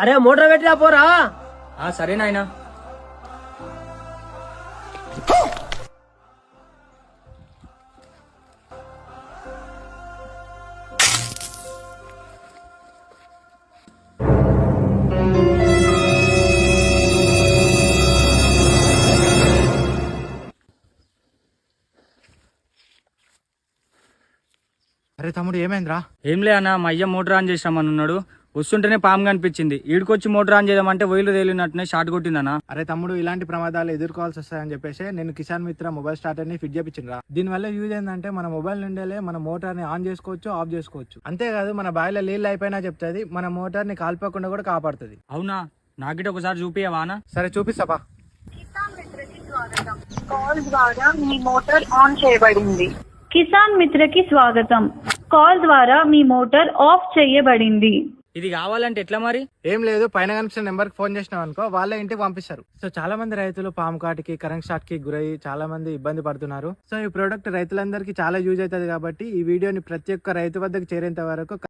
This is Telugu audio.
అరే మోటార్ పెట్టినా పోరా. సరే నాయనా. అరే తమ్ముడు ఏమైందిరా? ఏం లే అన్న, మా అయ్య మోటార్ ఆన్ చేసామని ఉన్నాడు. వస్తుంటేనే పాము కనిపించింది. ఈడికొచ్చి మోటార్ ఆన్ చేద్దామంటే వైర్లు తేలినట్టునే షార్ట్ కొట్టిందన్న. అరే తమ్ముడు, ఇలాంటి ప్రమాదాలు ఎదుర్కోవాల్సి వస్తాయని చెప్పేసి నేను కిసాన్ మిత్ర మొబైల్ స్టార్టర్ ని ఫిట్ చేయించిన. దీనివల్ల యూజ్ ఏంటంటే మన మొబైల్ నుండే మన మోటార్ ని ఆన్ చేసుకోవచ్చు, ఆఫ్ చేసుకోవచ్చు. అంతేకాదు మన బావిలో నీళ్ళు అయిపోయినా చెప్తుంది, మన మోటార్ ని కాల్పోకుండా కూడా కాపాడుతుంది. అవునా? నాకిట ఒకసారి చూపియవా అన్న? సరే చూపిస్తాపా. కాల్ ద్వారా మీ మోటార్ ఆన్ చేయబడింది. కిసాన్ మిత్రకి స్వాగతం. కాల్ ద్వారా మీ మోటార్ ఆఫ్ చేయబడింది. ఇది కావాలంటే ఎట్లా మరి? ఏం లేదు, పైన కనిపిస్తున్న నెంబర్ కి ఫోన్ చేసినాం అనుకో, వాళ్ళే ఇంటికి పంపిస్తారు. సో చాలా మంది రైతులు పాము కాటికి, కరెంట్ షాక్ కి గురయ్యి చాలా మంది ఇబ్బంది పడుతున్నారు. సో ఈ ప్రోడక్ట్ రైతులందరికీ చాలా యూజ్ అవుతుంది కాబట్టి ఈ వీడియోని ప్రతి ఒక్క రైతు వద్దకు చేరేంత వరకు